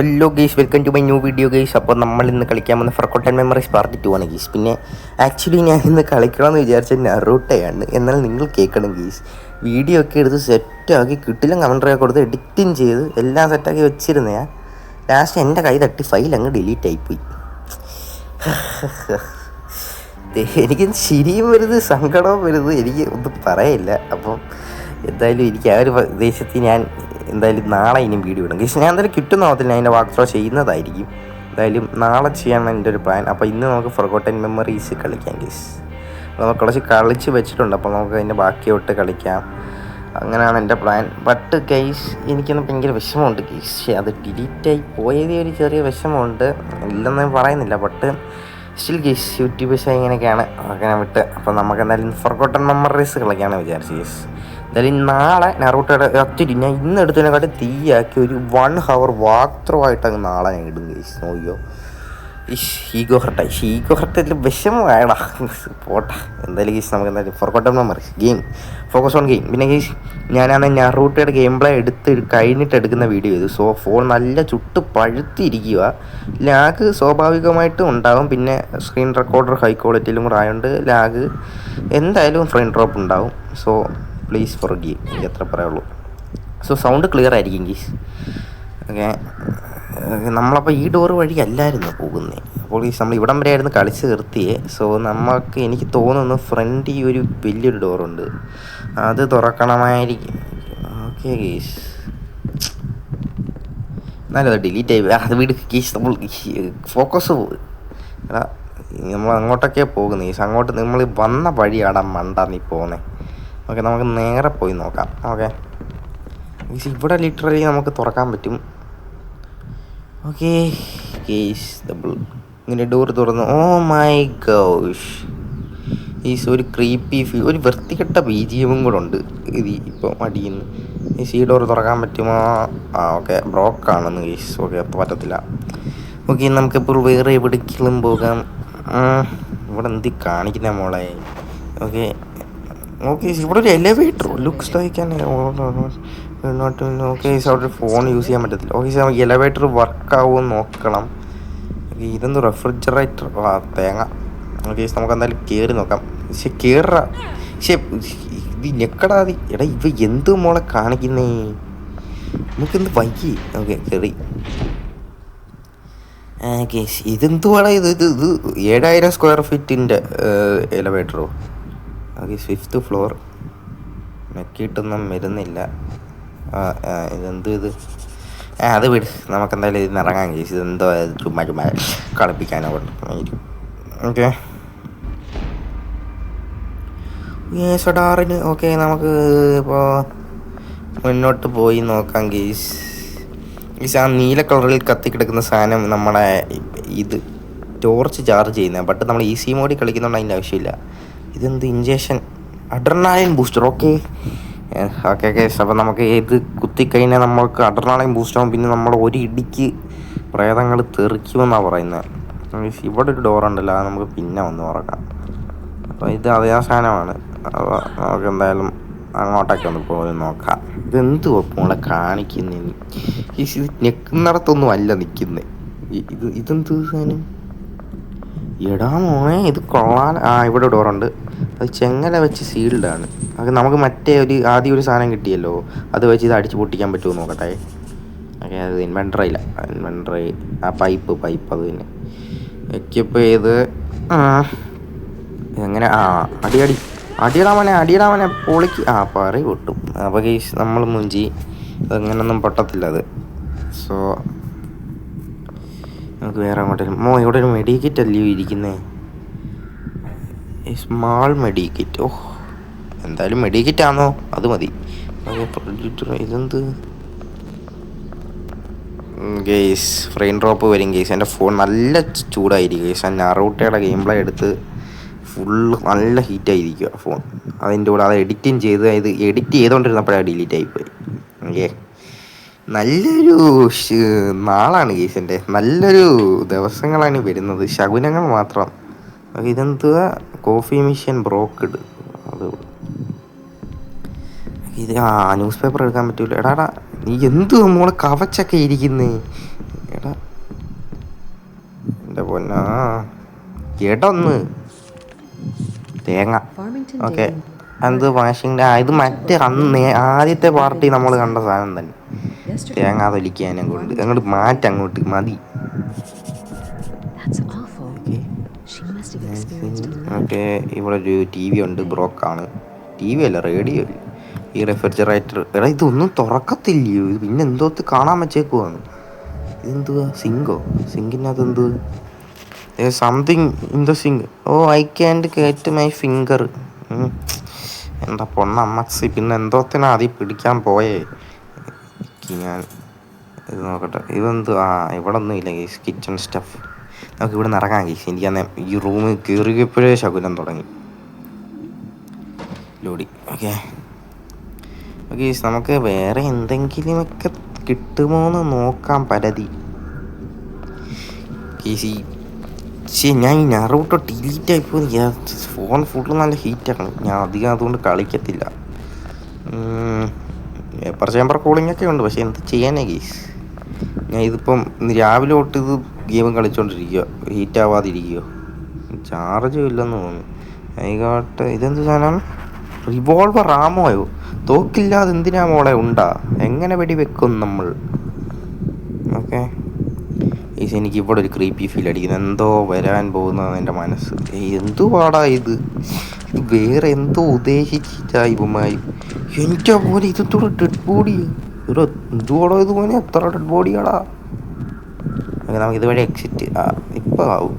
Hello guys, welcome to my new video guys. അപ്പോൾ നമ്മൾ ഇന്ന് കളിക്കാൻ വന്ന ഫോർഗോട്ടൻ മെമ്മറീസ് പാർട്ട് 2 ആണ് ഗെയ്സ്. പിന്നെ ആക്ച്വലി ഞാൻ ഇന്ന് കളിക്കണമെന്ന് വിചാരിച്ച നറൂട്ടോയാണ്. എന്നാൽ നിങ്ങൾ കേൾക്കണം ഗെയ്സ്, വീഡിയോ ഒക്കെ എടുത്ത് സെറ്റാക്കി കിട്ടില്ല കമൻറ്ററിയൊക്കെ കൊടുത്ത് എഡിറ്റിങ് ചെയ്ത് എല്ലാം സെറ്റാക്കി വെച്ചിരുന്നയാ. ലാസ്റ്റ് എൻ്റെ കൈ തട്ടി ഫയൽ അങ്ങ് ഡിലീറ്റ് ആയിപ്പോയി. എനിക്ക് ശരിയും വരുത്, സങ്കടവും വരുത്, എനിക്ക് ഒന്നും പറയില്ല. അപ്പം എന്തായാലും എനിക്ക് ആ ഒരു ഉദ്ദേശത്തിൽ ഞാൻ എന്തായാലും നാളെ ഇനിയും വീഡിയോ ഇടും ഗെയ്സ്. ഞാൻ എന്തായാലും കിട്ടുന്ന നോക്കത്തിൽ ഞാൻ അതിൻ്റെ വാക്ക് ത്രോ ചെയ്യുന്നതായിരിക്കും. എന്തായാലും നാളെ ചെയ്യാനാണ് എൻ്റെ ഒരു പ്ലാൻ. അപ്പോൾ ഇന്ന് നമുക്ക് ഫോർഗോട്ടൻ മെമ്മറീസ് കളിക്കാം ഗെയ്സ്. നമുക്ക് കുറച്ച് കളിച്ച് വെച്ചിട്ടുണ്ട്, അപ്പോൾ നമുക്ക് അതിൻ്റെ ബാക്കിയോട്ട് കളിക്കാം. അങ്ങനെയാണ് എൻ്റെ പ്ലാൻ. ബട്ട് ഗെയ്സ്, എനിക്കൊന്ന് ഭയങ്കര വിഷമമുണ്ട് ഗെയ്സ്. അത് ഡിലീറ്റായി പോയതേ ഒരു ചെറിയ വിഷമമുണ്ട്, ഇല്ലെന്ന് പറയുന്നില്ല. ബട്ട് സ്റ്റിൽ ഗെയ്സ്, യൂട്യൂബേഴ്സ് ഇങ്ങനെയൊക്കെയാണ് അങ്ങനെ വിട്ട്. അപ്പോൾ നമുക്ക് എന്തായാലും ഫോർഗോട്ടൻ മെമ്മറീസ് കളിക്കാമെന്ന് വിചാരിച്ചു ഗെയ്സ്. എന്തായാലും നാളെ നറൂട്ടോയുടെ ആക്ച്വലി ഞാൻ ഇന്ന് എടുത്തതിനെക്കാട്ടി തീയാക്കി ഒരു 1 hour വാക്ക് ത്രൂ ആയിട്ട് നാളെ ഞാൻ ഇടും ഗെയ്സ്. നോക്കിയോ, ഈഗോ ഹർട്ടായി വിഷമമായടാ. പോട്ടെ എന്തായാലും ഗെയ്സ്, നമുക്ക് എന്തായാലും forgotten memories game, focus on game. പിന്നെ ഗെയ്സ്, ഞാനാണ് നറൂട്ടോയുടെ ഗെയിം പ്ലേ കഴിഞ്ഞിട്ട് എടുക്കുന്ന വീഡിയോ ചെയ്തു. സോ ഫോൺ നല്ല ചുട്ട് പഴുത്തിരിക്കുക. ലാഗ് സ്വാഭാവികമായിട്ടും ഉണ്ടാകും. പിന്നെ സ്ക്രീൻ റെക്കോർഡർ ഹൈ ക്വാളിറ്റിയിലും കൂടെ ആയതുകൊണ്ട് ലാഗ് എന്തായാലും ഫ്രെയിം ഡ്രോപ്പ് ഉണ്ടാവും. സോ പ്ലീസ് ഫോർഗീവ്, എനിക്ക് എത്ര പറയുള്ളൂ. സോ സൗണ്ട് ക്ലിയർ ആയിരിക്കും ഗീസ്. ഓക്കെ, നമ്മളപ്പോൾ ഈ ഡോറ് വഴി അല്ലായിരുന്നു പോകുന്നത്. അപ്പോൾ ഗീസ്, നമ്മൾ ഇവിടം വരെ ആയിരുന്നു കളിച്ച് നിർത്തിയേ. സോ നമുക്ക് എനിക്ക് തോന്നുന്നു ഫ്രണ്ട് ഈ ഒരു വലിയൊരു ഡോറുണ്ട്, അത് തുറക്കണമായിരിക്കും. ഓക്കെ ഗീസ്, എന്നാലും ഡിലീറ്റ് ആയി. അത് വീട് ഗീസ്, നമ്മൾ ഫോക്കസ് പോകും. എടാ, നമ്മൾ അങ്ങോട്ടൊക്കെ പോകുന്നത് ഗീസ്. അങ്ങോട്ട് നമ്മൾ വന്ന വഴിയാടാ മണ്ട നീ പോകുന്നത്. ഓക്കെ, നമുക്ക് നേരെ പോയി നോക്കാം. ഓക്കെ ഗീസ്, ഇവിടെ ലിറ്ററലി നമുക്ക് തുറക്കാൻ പറ്റും. ഓക്കെ ഗീസ്, ഡബിൾ ഇങ്ങനെ ഡോർ തുറന്നു. ഓ മൈ ഗോഷ് ഗീസ്, ഒരു ക്രീപ്പി ഫീൽ, ഒരു വൃത്തികെട്ട BGM കൂടെ ഉണ്ട് ഇത് ഇപ്പോൾ അടിയുന്നു. ഗീസ്, ഈ ഡോർ തുറക്കാൻ പറ്റുമോ? ഓക്കെ, ബ്ലോക്കാണെന്ന് ഗീസ്. ഓക്കെ, അപ്പോൾ പറ്റത്തില്ല. ഓക്കെ, നമുക്കിപ്പോൾ വേറെ എവിടേക്കെങ്കിലും പോകാം. ഇവിടെ എന്തി കാണിക്കുന്ന മോളെ. ഓക്കെ ഓക്കെ, ഇവിടെ ഒരു elevator looks like not. Okay, അവിടെ ഫോൺ യൂസ് ചെയ്യാൻ പറ്റത്തില്ല. ഓക്കെ, നമുക്ക് എലിവേറ്റർ വർക്കാവുമെന്ന് നോക്കണം. ഓക്കെ, ഇതെന്ത് റെഫ്രിജറേറ്റർ? തേങ്ങ. ഓക്കെ, നമുക്ക് എന്തായാലും കയറി നോക്കാം. പക്ഷെ കയറാ, പക്ഷേ ഇത് ഞെക്കടാതി. എടാ, ഇവ എന്ത് മോളെ കാണിക്കുന്നേ? നമുക്കെന്ത് വൈകി. ഓക്കെ, കയറി. കേസ്, ഇതെന്തുവാടാ ഇത്? 7000 സ്ക്വയർ ഫീറ്റിൻ്റെ എലിവേറ്ററോ? Okay, 5th floor. നെക്കിയിട്ടൊന്നും വരുന്നില്ല. ഇതെന്ത് ഇത്? അത് വിട്, നമുക്കെന്തായാലും ഇതിന് ഇറങ്ങാൻ കേസ്. ഇതെന്തോ ചുമ്മാ കളിപ്പിക്കാനോ കൊണ്ടും. ഓക്കെ സൊഡാറിന്. ഓക്കെ, നമുക്ക് ഇപ്പോൾ മുന്നോട്ട് പോയി നോക്കാം കേസ്. ആ നീല കളറിൽ കത്തിക്കിടക്കുന്ന സാധനം നമ്മുടെ ഇത് ടോർച്ച് ചാർജ് ചെയ്യുന്നത്. ബട്ട് നമ്മൾ ഈസി മോഡിൽ കളിക്കുന്നുണ്ട്, അതിൻ്റെ ആവശ്യമില്ല. ഇതെന്ത് injection? Adrenaline booster. Okay okay case, അപ്പോൾ നമുക്ക് ഇത് കുത്തിക്കഴിഞ്ഞാൽ നമ്മൾക്ക് അഡ്രനാലിൻ ബൂസ്റ്റ് ആകും. പിന്നെ നമ്മൾ ഒരു ഇടിക്ക് പ്രേതങ്ങൾ തെറിക്കുമെന്നാണ് പറയുന്നത്. ഇവിടെ ഒരു ഡോറുണ്ടല്ലോ, അത് നമുക്ക് പിന്നെ വന്ന് തുറക്കാം. അപ്പോൾ ഇത് അതേ സാധനമാണ്. അപ്പോൾ നമുക്ക് എന്തായാലും അങ്ങോട്ടൊക്കെ ഒന്ന് പോയി നോക്കാം. ഇതെന്ത് മോളെ കാണിക്കുന്നതിന്? ഇത് ഞെക്കുന്നിടത്തൊന്നും അല്ല നിൽക്കുന്നത്. ഇതെന്ത് സാധനം? എടാ മോനെ, ഇത് കൊള്ളാൻ. ഇവിടെ ഡോറുണ്ട്, അത് ചെങ്ങല വെച്ച് സീൽഡാണ്. അത് നമുക്ക് മറ്റേ ആദ്യം ഒരു സാധനം കിട്ടിയല്ലോ, അത് വെച്ച് ഇത് അടിച്ച് പൊട്ടിക്കാൻ പറ്റുമോ നോക്കട്ടെ. ഓക്കെ, അത് ഇൻവെൻറ്ററില്ല. ഇൻവെൻറ്ററി ആ പൈപ്പ് അത് തന്നെ എക്യുപ്പ് ചെയ്ത് എങ്ങനെ അടിയിടാമനെ പൊളിക്ക്. പറ പൊട്ടും. അപ്പോൾ കേസ്, നമ്മൾ മുഞ്ചി, അതങ്ങനൊന്നും പൊട്ടത്തില്ല അത്. സോ നമുക്ക് വേറെ അങ്ങോട്ടേലും. ഇവിടെ ഒരു മെഡിക്കിറ്റ് അല്ലയോ ഇരിക്കുന്നേ? Small medkit. ഓഹ്, എന്തായാലും മെഡിക്കിറ്റ് ആണോ? അത് മതി. ഇതെന്ത് ഗെയ്സ്? ഫ്രെയിം ഡ്രോപ്പ് വരും ഗെയ്സ്. എൻ്റെ ഫോൺ നല്ല ചൂടായിരിക്കും ഗെയ്സ്. നറൂട്ടോയുടെ ഗെയിം പ്ലേ എടുത്ത് ഫുള്ള് നല്ല ഹീറ്റായിരിക്കുക ഫോൺ. അതിൻ്റെ കൂടെ അത് എഡിറ്റിങ് ചെയ്തുകൊണ്ടിരുന്നപ്പോഴാണ് ഡിലീറ്റ് ആയിപ്പോയി. ഓക്കെ, നല്ലൊരു നാളാണ് ഗെയ്സ്. എൻ്റെ നല്ലൊരു ദിവസങ്ങളാണ് വരുന്നത്, ശകുനങ്ങൾ മാത്രം. ഇതെന്തുവാ? Coffee machine broked. അത് ഇത് ന്യൂസ് പേപ്പർ എടുക്കാൻ പറ്റൂല. എടാ, നീ എന്തു നമ്മളെ കവച്ചൊക്കെ ഇരിക്കുന്നേ? എടാ എൻ്റെ പൊന്നാ കേട്ടൊന്ന് തേങ്ങ. ഓക്കെ, അത് വാഷിംഗ് ഇത് മറ്റേ അന്ന് ആദ്യത്തെ പാർട്ടി നമ്മൾ കണ്ട സാധനം തന്നെ. തേങ്ങ തൊലിക്കാനെ കൊണ്ട് അങ്ങോട്ട് അങ്ങോട്ട് മതി. ഓക്കെ, ഇവിടെ ഒരു ടി വി ഉണ്ട്, ബ്രോക്കാണ്. ടി വി അല്ല, റേഡിയോ. ഈ റെഫ്രിജറേറ്റർ എടാ ഇതൊന്നും തുറക്കത്തില്ലയോ? ഇത് പിന്നെ എന്തോത്ത് കാണാൻ വെച്ചേക്കുവാണ്. ഇതെന്തുവാ? സിങ്കോ? സിങ്കിനകത്ത് എന്തുവാ? Something in the sink. Oh I can't get my finger. എന്താ പൊണ്ണമ്മക്സി, പിന്നെ എന്തോത്തിനാ അതിൽ പിടിക്കാൻ പോയേ? ഞാൻ ഇത് നോക്കട്ടെ. ഇതെന്ത്? ഇവിടെ ഒന്നും ഇല്ല ഗീസ്, കിച്ചൺ സ്റ്റഫ്. നമുക്ക് ഇവിടെ നിന്ന് ഇറങ്ങാം ഗീസ്. എനിക്കന്ന് ഈ റൂമിൽ കയറിയപ്പോഴേ ശകുനം തുടങ്ങി. ലോഡി. ഓക്കെ ഗീസ്, നമുക്ക് വേറെ എന്തെങ്കിലുമൊക്കെ കിട്ടുമോ എന്ന് നോക്കാം. പരതി ഗീസ്. ഞാൻ ഈ നറൂട്ടോ ഡിലീറ്റ് ആയിപ്പോൾ ഫോൺ ഫുള്ള് നല്ല ഹീറ്റാണ്. ഞാൻ അധികം അതുകൊണ്ട് കളിക്കത്തില്ല. പേപ്പർ ചേമ്പർ കൂളിംഗ് ഒക്കെ ഉണ്ട്, പക്ഷെ എന്ത് ചെയ്യാനാ ഗീസ്. ഞാൻ ഇതിപ്പം രാവിലെ തൊട്ട് ഇത് ഗെയിം കളിച്ചോണ്ടിരിക്കുക, ഹീറ്റ് ആവാതിരിക്കുക. ചാർജും ഇല്ലെന്ന് തോന്നുന്നു. ആയിക്കോട്ടെ. ഇതെന്ത് സാധനം? റിവോൾവർ ആമോയോ? തോക്കില്ലാതെ എന്തിനാ മോളെ ഉണ്ടാ? എങ്ങനെ വെടിവെക്കും നമ്മൾ? ഓക്കെ ഈസ്, എനിക്ക് ഇവിടെ ഒരു ക്രീപ്പി ഫീൽ അടിക്കുന്നു. എന്തോ വരാൻ പോകുന്നതാണ് എൻ്റെ മനസ്സ്. എന്തുവാടാ ഇത്? വേറെ എന്തോ ഉദ്ദേശിച്ചിട്ടാ ഇവന്മാര്. എൻ്റെ പോലെ ഇതെന്തോടെ ഡെഡ് ബോഡി? ഇവിടെ എന്തുവാടോ ഇത് പോലെ? എത്ര ഡെഡ് ബോഡിയാടാ? നമുക്ക് ഇതുവഴി എക്സിറ്റ് ഇപ്പോൾ ആവും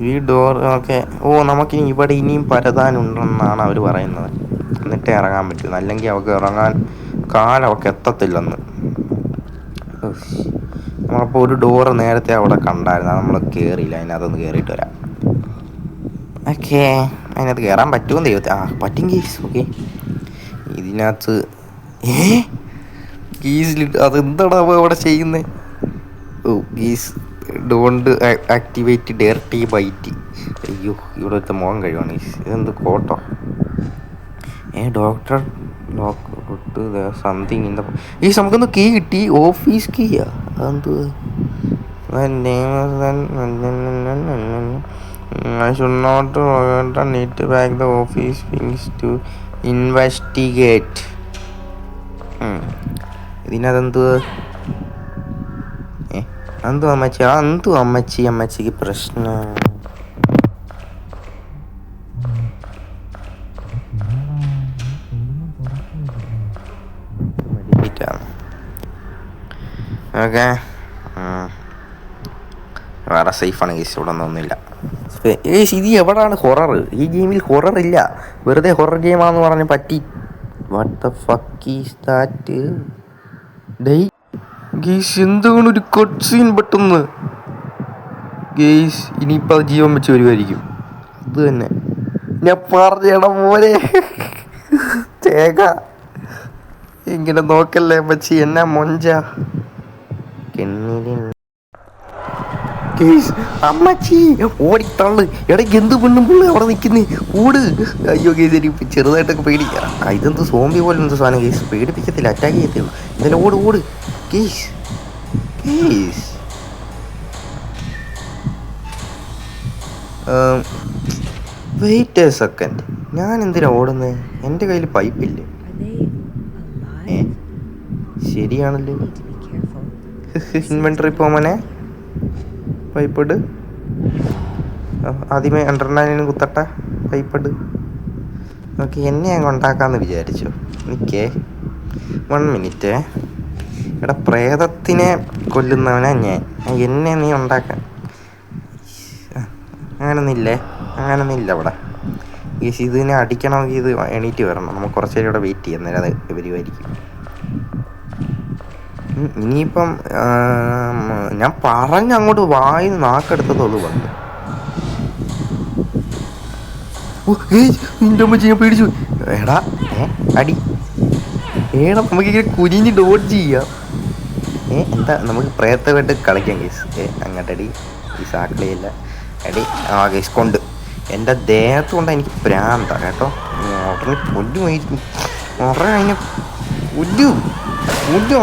ഈ ഡോർ. ഓക്കെ. നമുക്കിനി ഇവിടെ ഇനിയും പരതാനുണ്ടെന്നാണ് അവർ പറയുന്നത്. എന്നിട്ടേ ഇറങ്ങാൻ പറ്റും, അല്ലെങ്കിൽ അവൾക്ക് ഇറങ്ങാൻ കാലവൾക്ക് എത്തത്തില്ലെന്ന്. നമ്മളപ്പോൾ ഒരു ഡോറ് നേരത്തെ അവിടെ കണ്ടായിരുന്നു, അത് നമ്മൾ കയറിയില്ല. അതിനകത്തൊന്ന് കയറിയിട്ട് വരാം. ഓക്കെ, അതിനകത്ത് കയറാൻ പറ്റുമെന്ന് ദൈവത്തെ. പറ്റും ഗീസ്. ഓക്കെ, ഇതിനകത്ത് ഗീസിൽ അതെന്താടാ അവിടെ ചെയ്യുന്നത്? ഗീസ് ഡോണ്ട് ആക്ടിവേറ്റ് ഡയർട്ടി ബൈറ്റ്. അയ്യോ, ഇവിടെ ഒരു മുഖം കഴിവാണ് ഗീസ്. ഇതെന്ത് കോട്ടോ? ഡോക്ടർ സംതിങ് ഇൻ ദ ഗീസ്. നമുക്കൊന്ന് കീ കിട്ടി, ഓഫീസ് കീയാ. അതെന്ത്? I should not need to back the office things to investigate. ഇതിനകത്തെന്ത്? എന്തു അമ്മച്ചി? എന്തു അമ്മച്ചിക്ക് പ്രശ്നം? ഓക്കെ, വേറെ സേഫാണ് കേസ്. ഇവിടെ ഒന്നുമില്ല. ഇത് എവിടാണ് ഹൊറർ? ഈ ഗെയിമിൽ ഹൊറർ ഇല്ല, വെറുതെ ഹൊറർ ഗെയിമാണെന്ന് പറഞ്ഞ് പറ്റി. What the fuck is that? Guys, എന്താണ് ഒരു കട്ട് സീൻ പെട്ടെന്ന്? ഗെയ്സ്, ഇനിയിപ്പോൾ അത് ജീവൻ വെച്ച് വരുമായിരിക്കും. ഇത് തന്നെ ഞാൻ പറഞ്ഞ പോലെ. തേങ്ങ ഇങ്ങനെ നോക്കല്ലേ പച്ചി, എന്നാ മൊഞ്ച. അമ്മച്ചി ഓടിത്തള്ളു. ഇടയ്ക്ക് എന്ത് പെണ്ണും പുള്ളി അവിടെ നിൽക്കുന്നേ? ഓട്. അയ്യോ ഗേസ്, എനിക്ക് ചെറുതായിട്ടൊക്കെ പേടിക്കാം. ഇതെന്ത് സോംബി പോലെ എന്ത് സാധനം ഗേസ്? പേടിപ്പിക്കത്തില്ല, അറ്റാക്ക് ചെയ്യത്തില്ല. എന്തായാലും ഓട് ഗേസ്. വെയിറ്റ് എ സെക്കൻഡ്, ഞാൻ എന്തിനാ ഓടുന്നത്? എൻ്റെ കയ്യിൽ പൈപ്പില്ലേ? ശരിയാണല്ലോ. ഇൻവെൻട്രി പോമനെ പൈപ്പിട്. ആദ്യമേ അണ്ടർനാലിനും കുത്തട്ടെ, പൈപ്പിട്. ഓക്കെ, എന്നെ അങ്ങ് ഉണ്ടാക്കാമെന്ന് വിചാരിച്ചു. നിൽക്കേ 1 മിനിറ്റ്. ഇവിടെ പ്രേതത്തിനെ കൊല്ലുന്നവനാ ഞാൻ. എന്നെ നീ ഉണ്ടാക്കാൻ അങ്ങനൊന്നില്ല അവിടെ. ഗീസ്, ഇതിനെ അടിക്കണമെങ്കിൽ ഇത് എണീറ്റ് വരണം. നമുക്ക് കുറച്ച് നേരം ഇവിടെ വെയിറ്റ് ചെയ്യാം, നേരം അത് വരുമായിരിക്കും. ഇനിയിപ്പം ഞാൻ അങ്ങോട്ട് വായിന്ന് നാക്കെടുത്തതുള്ളൂ വന്ന്. നിന്റെ അമ്മ ചെയ്യാൻ പേടിച്ചു. എടാ അടി. നമുക്കിങ്ങനെ കുനിഞ്ഞ് ഡോഡ്ജ് ചെയ്യാം. എന്താ, നമുക്ക് പ്രേതമായിട്ട് കളിക്കാം ഗീസ്. അങ്ങോട്ടടി ഈ സാക്കളിയല്ല അടി. ഗീസ് കൊണ്ട് എൻ്റെ ദേഹത്ത് കൊണ്ട് എനിക്ക് പ്രാന്ത കേട്ടോ. ഉടനെ പൊല്ലുമായിരിക്കും. ഉടനെ അതിനെ കൊല്ലും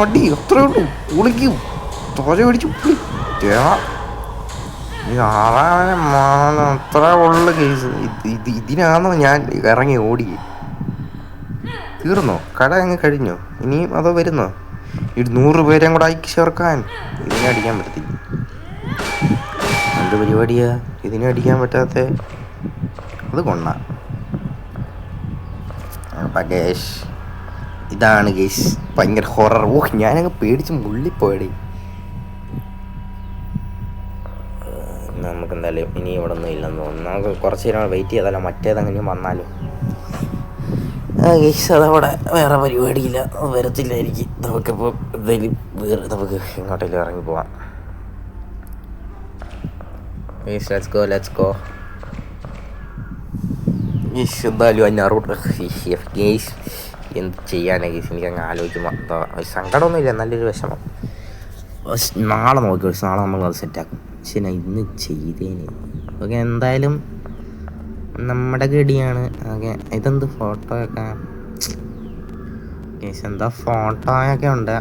അടി. അത്രേ ഉള്ളൂ. പൊളിക്കും, തോര പിടിച്ചു. അത്ര ഉള്ള കേസ്. ഇതിനാണോ ഞാൻ ഇറങ്ങി ഓടി? തീർന്നോ? കട അങ്ങ് കഴിഞ്ഞോ? ഇനിയും അതോ വരുന്നോ? 100 പേരെയും കൂടെ അയക്കി ചേർക്കാൻ ഇതിനെ അടിക്കാൻ പറ്റത്തില്ല. എന്ത് പരിപാടിയാ ഇതിനെ അടിക്കാൻ പറ്റാത്ത? അത് കൊണ്ണ. ഗേഷ് ഇതാണ് ഗേഷ് ഭയങ്കര ഹൊറർ. ഞാനങ്ങ് പേടിച്ച് മുള്ളിപ്പോയടേ. നമുക്ക് എന്തായാലും ഇനി ഇവിടെ ഒന്നും ഇല്ലെന്ന് തോന്നുന്നു. നമുക്ക് കുറച്ച് നേരം വെയിറ്റ് ചെയ്താലോ, മറ്റേതങ്ങനെ വന്നാലോ. ഗേഷ് അതവിടെ വേറെ പരിപാടിയില്ല, വരത്തില്ലായിരിക്കും. നമുക്കിപ്പോൾ എന്തായാലും നമുക്ക് എങ്ങോട്ടേലും ഇറങ്ങി പോവാം. ഗേഷ് ലെറ്റ്സ് ഗോ. ഗേഷ് എന്തായാലും അഞ്ഞാറോട്ട് ഗേഷ് എന്ത് ചെയ്യാനാണ് ഗേഷ്? എനിക്കങ്ങ് ആലോചിക്കുമ്പോൾ എന്താ സങ്കടമൊന്നുമില്ല, നല്ലൊരു വിഷമം. നാളെ നോക്കി, നാളെ നമ്മളത് സെറ്റാക്കും. പക്ഷേ ഞാൻ ഇന്ന് ചെയ്തേന്. ഓക്കെ എന്തായാലും നമ്മുടെ ഗഡിയാണ്. ഓക്കെ ഇതെന്ത് ഫോട്ടോയൊക്കെ? ഗേസ് എന്താ ഫോട്ടോയൊക്കെ ഉണ്ട്,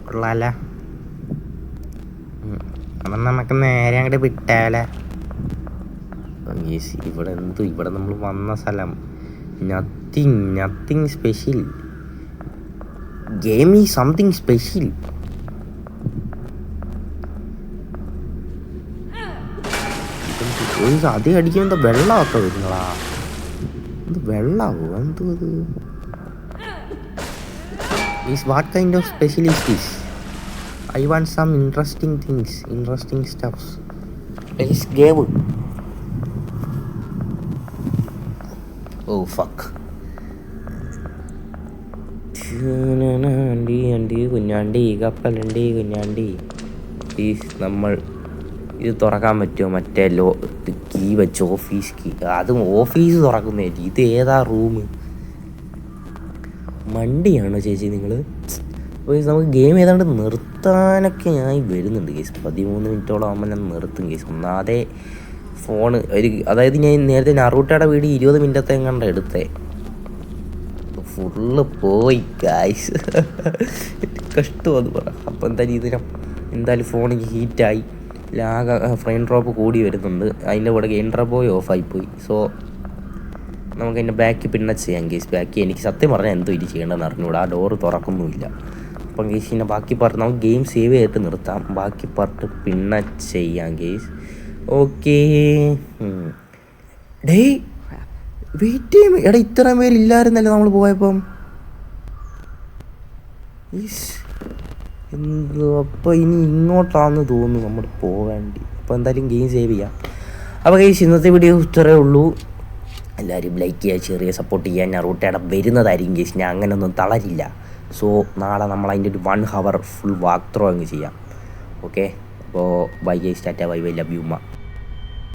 കൊള്ളാല്ലേ? അപ്പം നമുക്ക് നേരെ അങ്ങോട്ട് വിട്ടാലേ. ഗേസ് ഇവിടെ നമ്മൾ വന്ന സ്ഥലം nothing special. Game is something special. അതേ അടിക്കുമ്പോൾ എന്താ വെള്ളമൊക്കെ വരുന്നതാ? എന്ത് വെള്ളമാവോ? എന്തോ അത്? What kind of special is this? I want some interesting stuffs. Please give. Oh fuck. Kunjandi കപ്പലണ്ടി കുഞ്ഞാണ്ടി. പ്ലീസ് നമ്മൾ ഇത് തുറക്കാൻ പറ്റുമോ? മറ്റേ കീ വെച്ച് ഓഫീസ് കീ. അതും ഓഫീസ് തുറക്കുന്നതല്ലേ. ഇത് ഏതാ റൂം? മണ്ടിയാണോ ചേച്ചി നിങ്ങൾ? നമുക്ക് ഗെയിം ഏതാണ്ട് നിർത്താനൊക്കെ ആയി വരുന്നുണ്ട് കേസ്. 13 മിനിറ്റോളം ആകുമ്പോൾ ഞാൻ നിർത്തും കേസ്. ഒന്നാതെ ഫോണ് അതായത് ഞാൻ നേരത്തെ നറൂട്ടയുടെ വീഡിയോ 20 മിനിറ്റത്തെ കണ്ട എടുത്തേ, ഫുള്ള് പോയി ഗായ്സ്. കഷ്ടം അത് പറ. അപ്പോൾ എന്തായാലും ഫോണിക്ക് ഹീറ്റായി, ഫ്രെയിം ഡ്രോപ്പ് കൂടി വരുന്നുണ്ട്. അതിൻ്റെ കൂടെ ഗെയിം ഡ്രോപ്പ് ഓഫായിപ്പോയി. സോ നമുക്ക് അതിൻ്റെ ബാക്ക് പിന്നെ ചെയ്യാം കേസ്. ബാക്കി എനിക്ക് സത്യം പറഞ്ഞാൽ എന്തോ ഇത് ചെയ്യേണ്ടതെന്ന് അറിഞ്ഞൂടാ. ആ ഡോറ് തുറക്കുന്നുമില്ല. അപ്പം കേസ് പിന്നെ ബാക്കി പാർട്ട് നമുക്ക് ഗെയിം സേവ് ചെയ്തിട്ട് നിർത്താം. ബാക്കി പാർട്ട് പിന്നെ ചെയ്യാം കേസ്. ഓക്കേ ഡേയ് വെയിറ്റ് ചെയ്യും. എടാ ഇത്രയും പേരില്ലായിരുന്നല്ലേ നമ്മൾ പോയപ്പം? എന്തോ അപ്പോൾ ഇനി ഇങ്ങോട്ടാണെന്ന് തോന്നുന്നു നമ്മൾ പോവേണ്ടി. അപ്പോൾ എന്തായാലും ഗെയിം സേവ് ചെയ്യാം. അപ്പോൾ കേസ് ഇന്നത്തെ വീഡിയോ ഇത്രയേ ഉള്ളൂ. എല്ലാവരും ലൈക്ക് ചെയ്യുക, ചെറിയ സപ്പോർട്ട് ചെയ്യാൻ. നറൂട്ടയുടെ വരുന്നതായിരിക്കും കേസ്. ഞാൻ അങ്ങനെയൊന്നും തളരില്ല. സോ നാളെ നമ്മൾ അതിൻ്റെ ഒരു 1 hour ഫുൾ വാക്ക് ത്രോ അങ്ങ് ചെയ്യാം. ഓക്കെ അപ്പോൾ bye guys, Tata bye bye, love you ഉമ്മ.